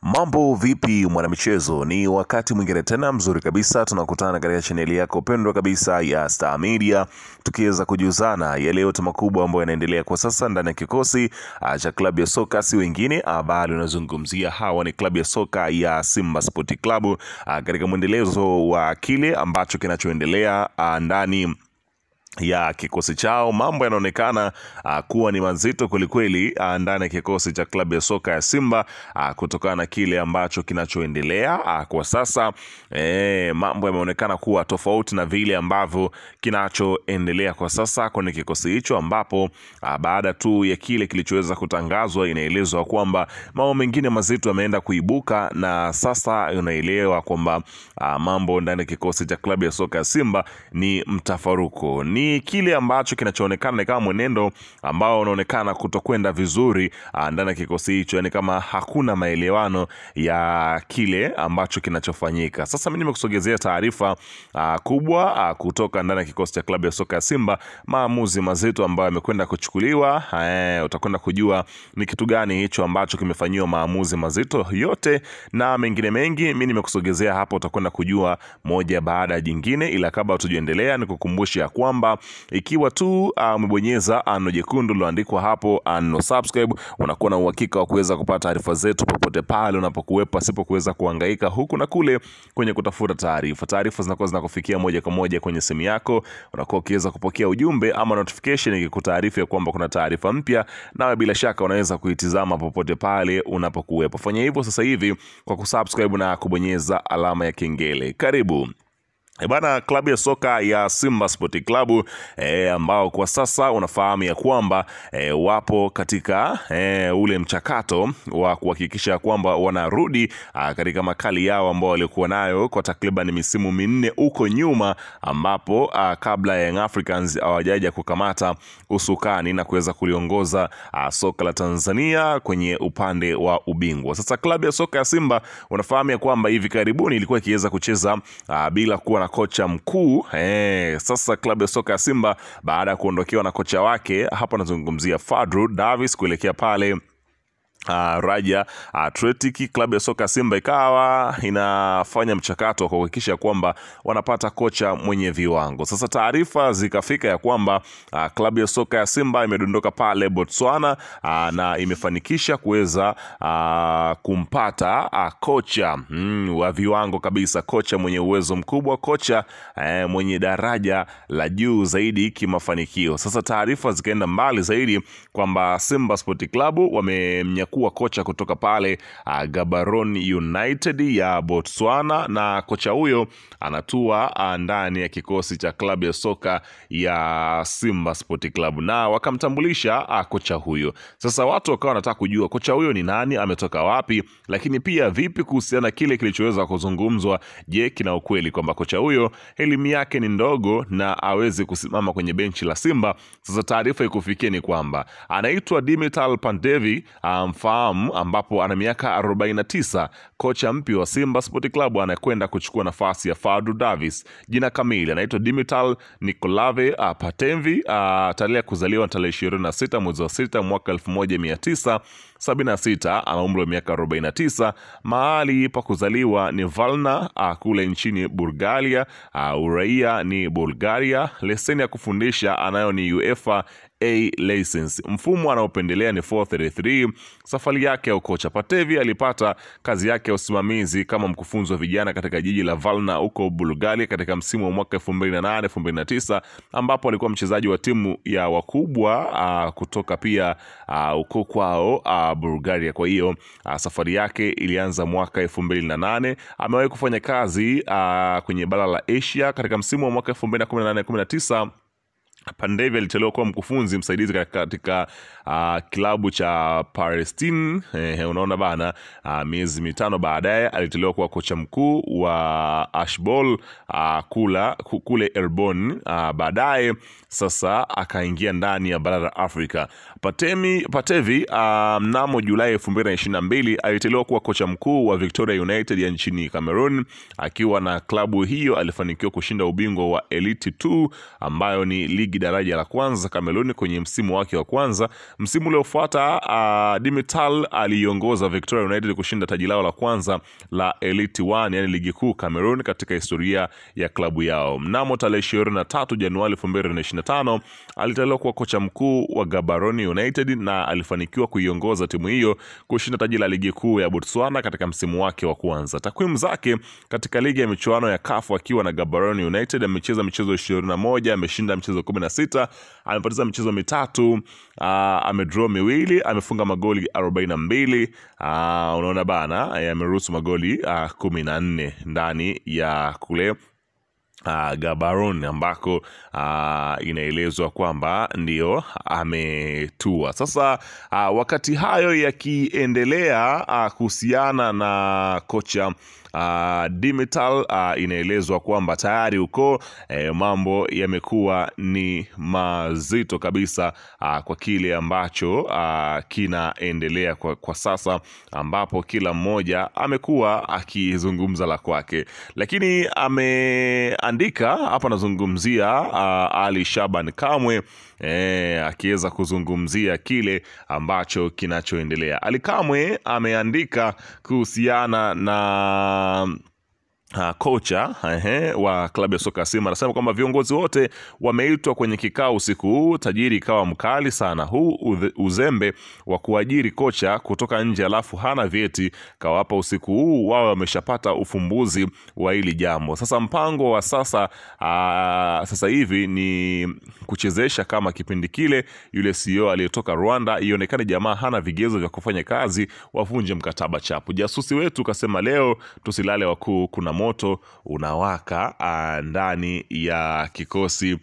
Mambo vipi mwanamichezo, ni wakati mwingine tena mzuri kabisa tunakutana katika chaneli yako pendwa kabisa ya Star Media, tukiweza kujuzana yale yote makubwa ambayo yanaendelea kwa sasa ndani ya kikosi cha klabu ya soka si wengine bali unazungumzia hawa ni klabu ya soka ya Simba Sport Club katika mwendelezo wa kile ambacho kinachoendelea ndani ya kikosi chao. Mambo yanaonekana kuwa ni mazito kwelikweli ndani ya kikosi cha klabu ya soka ya Simba kutokana na kile ambacho kinachoendelea kwa sasa. Mambo yameonekana kuwa tofauti na vile ambavyo kinachoendelea kwa sasa kwenye kikosi hicho, ambapo baada tu ya kile kilichoweza kutangazwa, inaelezwa kwamba mambo mengine mazito yameenda kuibuka, na sasa unaelewa kwamba mambo ndani ya kikosi cha klabu ya soka ya Simba ni mtafaruko. Ni kile ambacho kinachoonekana kama mwenendo ambao unaonekana kutokwenda vizuri ndani ya kikosi hicho, yani kama hakuna maelewano ya kile ambacho kinachofanyika. Sasa mimi nimekusogezea taarifa kubwa kutoka ndani ya kikosi cha klabu ya soka ya Simba, maamuzi mazito ambayo yamekwenda kuchukuliwa. Utakwenda kujua ni kitu gani hicho ambacho kimefanyiwa maamuzi mazito yote na mengine mengi. Mimi nimekusogezea hapo, utakwenda kujua moja baada ya jingine, ila kabla tujiendelea nikukumbusha kwamba ikiwa tu umebonyeza ano jekundu liloandikwa hapo ano subscribe, unakuwa na uhakika wa kuweza kupata taarifa zetu popote pale unapokuwepo, pasipo kuweza kuhangaika huku na kule kwenye kutafuta taarifa. Taarifa zinakuwa zinakufikia moja kwa moja kwenye simu yako, unakuwa ukiweza kupokea ujumbe ama notification ikikutaarifa kwamba kuna taarifa mpya, nawe bila shaka unaweza kuitizama popote pale unapokuwepo. Fanya hivyo sasa hivi kwa kusubscribe na kubonyeza alama ya kengele. Karibu. Bana, klabu ya soka ya Simba Sport Club ambao kwa sasa unafahamu ya kwamba wapo katika ule mchakato wa kuhakikisha kwamba wanarudi katika makali yao ambao walikuwa nayo kwa takriban misimu minne huko nyuma, ambapo kabla ya Young Africans hawajaja kukamata usukani na kuweza kuliongoza soka la Tanzania kwenye upande wa ubingwa. Sasa klabu ya soka ya Simba unafahamu ya kwamba hivi karibuni ilikuwa ikiweza kucheza bila kuwa na kocha mkuu. Sasa klabu ya soka ya Simba baada ya kuondokewa na kocha wake, hapa nazungumzia Fadlu Davis, kuelekea pale Raja Athletic, klabu ya soka Simba ikawa inafanya mchakato wa kuhakikisha kwamba wanapata kocha mwenye viwango. Sasa taarifa zikafika ya kwamba klabu ya soka ya Simba imedondoka pale Botswana na imefanikisha kuweza kumpata kocha wa viwango kabisa, kocha mwenye uwezo mkubwa, kocha mwenye daraja la juu zaidi kimafanikio. Sasa taarifa zikaenda mbali zaidi kwamba Simba Sport Club wamemnyakua kocha kutoka pale Gaborone United ya Botswana, na kocha huyo anatua ndani ya kikosi cha klabu ya soka ya Simba Sport Club, na wakamtambulisha kocha huyo. Sasa watu wakawa wanataka kujua kocha huyo ni nani, ametoka wapi, lakini pia vipi kuhusiana kile kilichoweza kuzungumzwa. Je, kina ukweli kwamba kocha huyo elimu yake ni ndogo na aweze kusimama kwenye benchi la Simba? Sasa taarifa ikufikie ni kwamba anaitwa Dimitar Pandev, ambapo ana miaka 49. Kocha mpya wa Simba Sport Club anakwenda kuchukua nafasi ya Fadlu Davis. Jina kamili anaitwa Dimitar Nikolave Pandev, tarehe kuzaliwa tarehe 26 mwezi wa 6 mwaka 1976, ana umri wa miaka 49. Mahali pa kuzaliwa ni Varna kule nchini Bulgaria. Uraia ni Bulgaria. Leseni ya kufundisha anayo ni UEFA A license. Mfumo anaopendelea ni 433. Safari yake ya ukocha, Pandev alipata kazi yake ya usimamizi kama mkufunzi wa vijana katika jiji la Varna huko Bulgaria katika msimu wa mwaka 2008-2009, ambapo alikuwa mchezaji wa timu ya wakubwa kutoka pia uko kwao Bulgaria. Kwa hiyo safari yake ilianza mwaka 2008. Amewahi kufanya kazi kwenye bara la Asia katika msimu wa mwaka 2018-19. Pandev aliteuliwa kuwa mkufunzi msaidizi katika klabu cha Palestine. Unaona bana, miezi mitano baadaye aliteuliwa kuwa kocha mkuu wa Ashbol kule Elbon. Baadaye sasa akaingia ndani ya bara la Afrika. Pandev mnamo Julai 2022 aliteuliwa kuwa kocha mkuu wa Victoria United ya nchini Cameroon. Akiwa na klabu hiyo alifanikiwa kushinda ubingwa wa Elite 2 ambayo ni ligi ligi daraja la kwanza Kamerun kwenye msimu wake wa kwanza. Msimu uliofuata Dimital aliongoza Victoria United kushinda taji lao la kwanza la Elite 1, yani ligi kuu Kamerun katika historia ya klabu yao. Mnamo tarehe 23 Januari 2025 aliteuliwa kuwa kocha mkuu wa Gaborone United na alifanikiwa kuiongoza timu hiyo kushinda taji la ligi kuu ya Botswana katika msimu wake wa kwanza. Takwimu zake katika ligi ya michuano ya CAF akiwa na Gaborone United, amecheza michezo 21, ameshinda michezo 16, amepoteza michezo 3, amedraw 2, amefunga magoli 42. Unaona bana, ameruhusu magoli 14 ndani ya kule Gaborone ambako inaelezwa kwamba ndio ametua. Sasa wakati hayo yakiendelea kuhusiana na kocha Dimital, inaelezwa kwamba tayari huko mambo yamekuwa ni mazito kabisa kwa kile ambacho kinaendelea kwa sasa, ambapo kila mmoja amekuwa akizungumza la kwake, lakini ameandika hapa, nazungumzia Ali Shaban Kamwe akiweza kuzungumzia kile ambacho kinachoendelea. Ali Kamwe ameandika kuhusiana na kocha wa klabu ya soka Simba. Anasema kwamba viongozi wote wameitwa kwenye kikao usiku huu, tajiri ikawa mkali sana. Huu uzembe wa kuajiri kocha kutoka nje alafu hana vyeti kawapa usiku huu, wao wameshapata ufumbuzi wa hili jambo. Sasa mpango wa sasa hivi ni kuchezesha kama kipindi kile yule CEO aliyetoka Rwanda, ionekane jamaa hana vigezo vya kufanya kazi, wavunje mkataba chapu. Jasusi wetu kasema leo tusilale wakuu, kuna moto unawaka ndani ya kikosi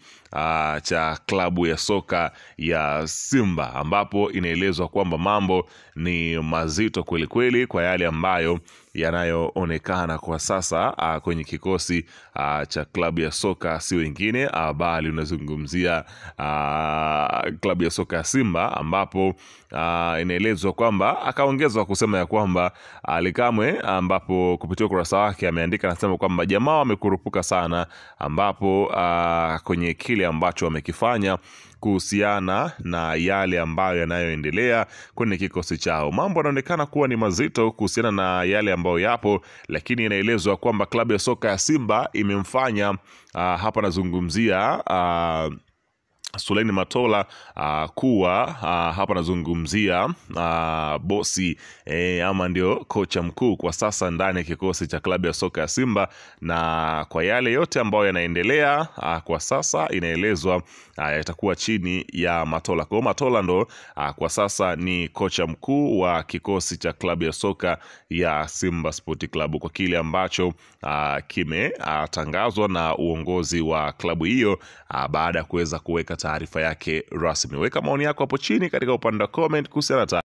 cha klabu ya soka ya Simba, ambapo inaelezwa kwamba mambo ni mazito kweli kweli kwa yale ambayo yanayoonekana kwa sasa kwenye kikosi cha klabu ya soka, si wengine bali unazungumzia klabu ya soka ya Simba, ambapo inaelezwa kwamba akaongezwa kusema ya kwamba Ali Kamwe, ambapo kupitia ukurasa wake ameandika, anasema kwamba jamaa wamekurupuka sana, ambapo kwenye kile ambacho wamekifanya kuhusiana na yale ambayo yanayoendelea kwenye kikosi chao. Mambo yanaonekana kuwa ni mazito kuhusiana na yale ambayo yapo, lakini inaelezwa kwamba klabu ya soka ya Simba imemfanya hapa nazungumzia Suleiman Matola kuwa hapa nazungumzia bosi ama ndio kocha mkuu kwa sasa ndani ya kikosi cha klabu ya soka ya Simba, na kwa yale yote ambayo yanaendelea kwa sasa inaelezwa yatakuwa chini ya Matola. Kwa Matola ndo kwa sasa ni kocha mkuu wa kikosi cha klabu ya soka ya Simba Sport Club, kwa kile ambacho kimetangazwa na uongozi wa klabu hiyo baada ya kuweza kuweka taarifa yake rasmi. Weka maoni yako hapo chini katika upande wa comment kuhusiana na